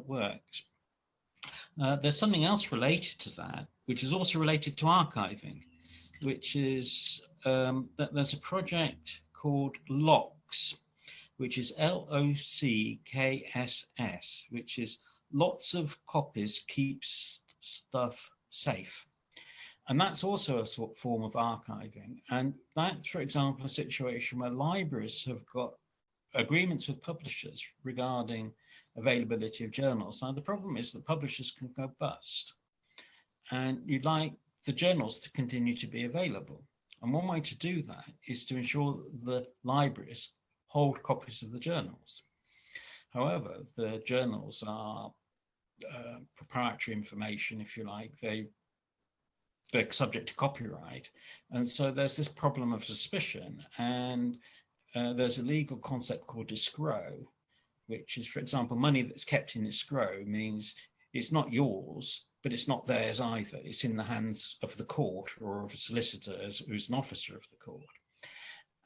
it works. There's something else related to that, which is also related to archiving, which is that there's a project called LOCKSS, which is LOCKSS, which is lots of copies keeps stuff safe. And that's also a sort of form of archiving. And that's, for example, a situation where libraries have got agreements with publishers regarding availability of journals. Now, the problem is that publishers can go bust. And you'd like the journals to continue to be available. And one way to do that is to ensure that the libraries hold copies of the journals. However, the journals are proprietary information, if you like. They're subject to copyright. And so there's this problem of suspicion. And there's a legal concept called escrow, which is, for example, money that's kept in escrow means it's not yours, but it's not theirs either. It's in the hands of the court or of a solicitor who's an officer of the court.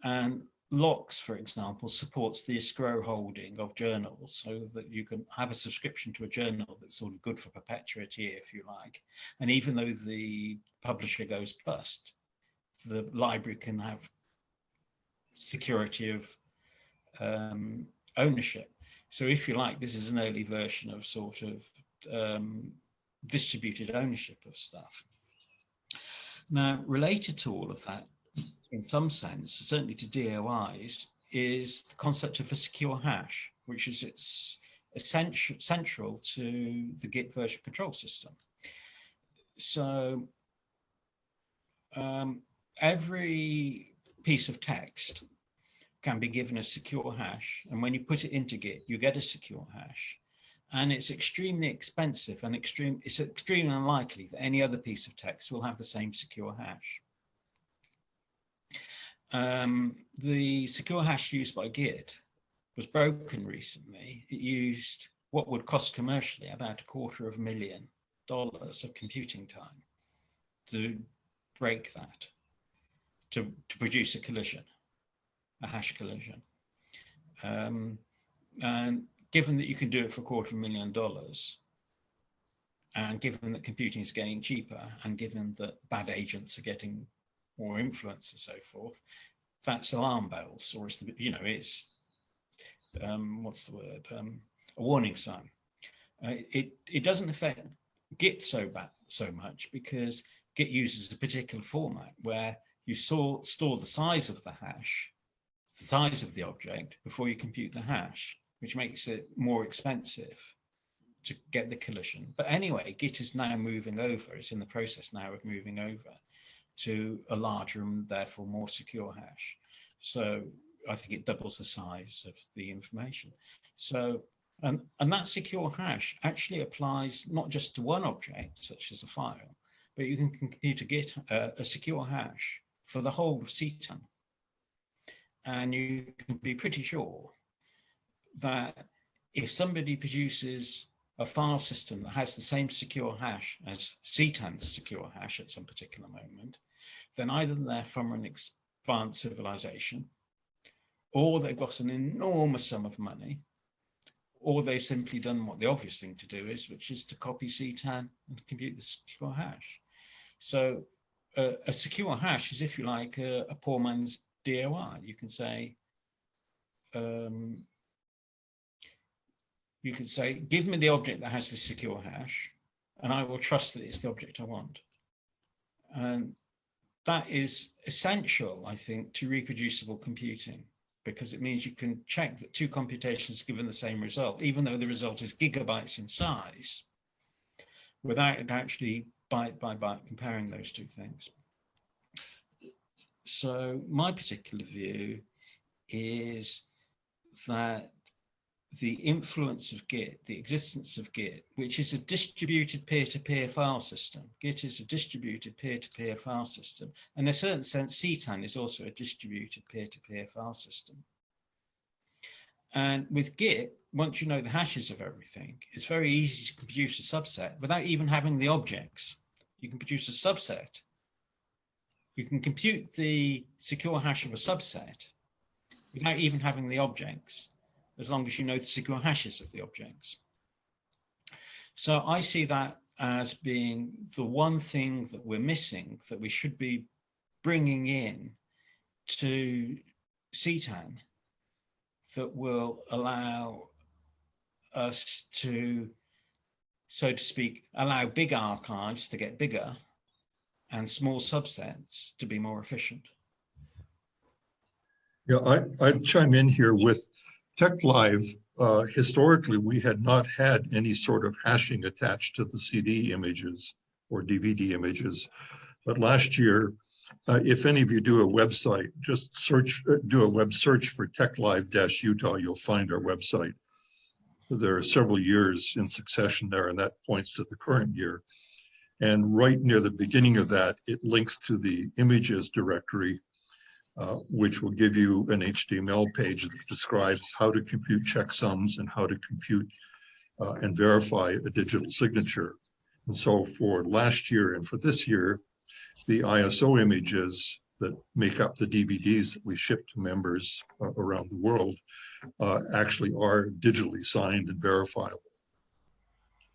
And LOCKSS, for example, supports the escrow holding of journals so that you can have a subscription to a journal that's sort of good for perpetuity, if you like. And even though the publisher goes bust, the library can have security of ownership. So if you like, this is an early version of sort of distributed ownership of stuff. Now, related to all of that, in some sense, certainly to DOIs, is the concept of a secure hash, which is central to the Git version control system. So every piece of text can be given a secure hash, and when you put it into Git, you get a secure hash. And it's extremely expensive and it's extremely unlikely that any other piece of text will have the same secure hash. The secure hash used by Git was broken recently. It used what would cost commercially about $250,000 of computing time to break that, to produce a collision, a hash collision. And given that you can do it for $250,000, and given that computing is getting cheaper, and given that bad agents are getting more influence and so forth, that's alarm bells, or it's, it's what's the word? A warning sign. It doesn't affect Git so much because Git uses a particular format where you store the size of the hash, the size of the object, before you compute the hash, which makes it more expensive to get the collision. But anyway, Git is now moving over, it's in the process now of moving over to a larger and therefore more secure hash. So I think it doubles the size of the information. So, and that secure hash actually applies not just to one object, such as a file, but you can compute a secure hash for the whole of CTAN. And you can be pretty sure that if somebody produces a file system that has the same secure hash as CTAN's secure hash at some particular moment, then either they're from an advanced civilization, or they've got an enormous sum of money, or they've simply done what the obvious thing to do is, which is to copy CTAN and compute the secure hash. So a secure hash is, if you like, a poor man's DOI. You can say, give me the object that has this secure hash, and I will trust that it's the object I want. And that is essential, I think, to reproducible computing, because it means you can check that two computations given the same result, even though the result is gigabytes in size, without actually byte by byte comparing those two things. So my particular view is that the influence of Git, the existence of Git, which is a distributed peer-to-peer file system. Git is a distributed peer-to-peer file system. And in a certain sense, CTAN is also a distributed peer-to-peer file system. And with Git, once you know the hashes of everything, it's very easy to produce a subset without even having the objects. You can produce a subset. You can compute the secure hash of a subset without even having the objects, as long as you know the secure hashes of the objects. So I see that as being the one thing that we're missing, that we should be bringing in to CTAN, that will allow us to, so to speak, allow big archives to get bigger and small subsets to be more efficient. Yeah, I'd chime in here with TechLive. Historically, we had not had any sort of hashing attached to the CD images or DVD images. But last year, if any of you do a website, just do a web search for TechLive-Utah, you'll find our website. There are several years in succession there, and that points to the current year. And right near the beginning of that, it links to the images directory, which will give you an HTML page that describes how to compute checksums and how to compute and verify a digital signature. And so for last year and for this year, the ISO images that make up the DVDs that we ship to members around the world actually are digitally signed and verifiable.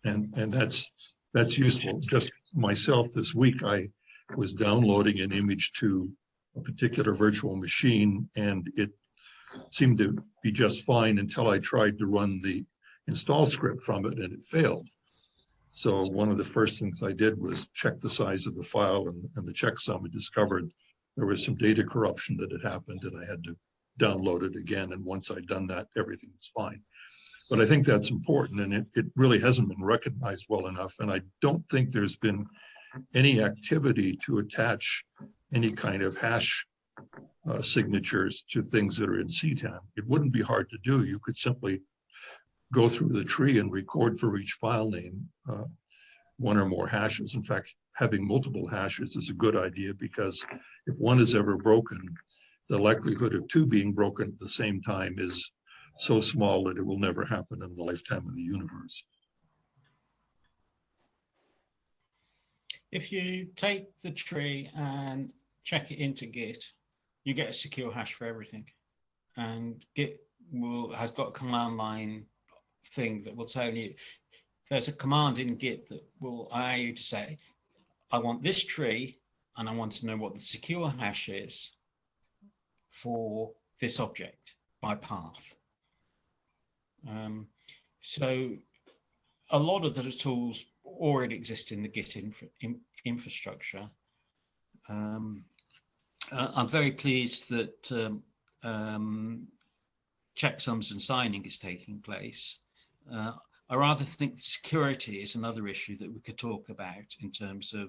And that's useful. Just myself this week, I was downloading an image to a particular virtual machine, and it seemed to be just fine until I tried to run the install script from it, and it failed. So one of the first things I did was check the size of the file and the checksum, and discovered there was some data corruption that had happened, and I had to download it again. And once I'd done that, everything was fine. But I think that's important, and it really hasn't been recognized well enough. And I don't think there's been any activity to attach any kind of hash signatures to things that are in CTAN. It wouldn't be hard to do. You could simply go through the tree and record for each file name one or more hashes. In fact, having multiple hashes is a good idea, because if one is ever broken, the likelihood of two being broken at the same time is so small that it will never happen in the lifetime of the universe. If you take the tree and check it into Git, you get a secure hash for everything. And Git has got a command line thing that will tell you, there's a command in Git that will allow you to say, I want this tree and I want to know what the secure hash is for this object by path. So a lot of the tools already exist in the Git infrastructure. I'm very pleased that checksums and signing is taking place. I rather think security is another issue that we could talk about in terms of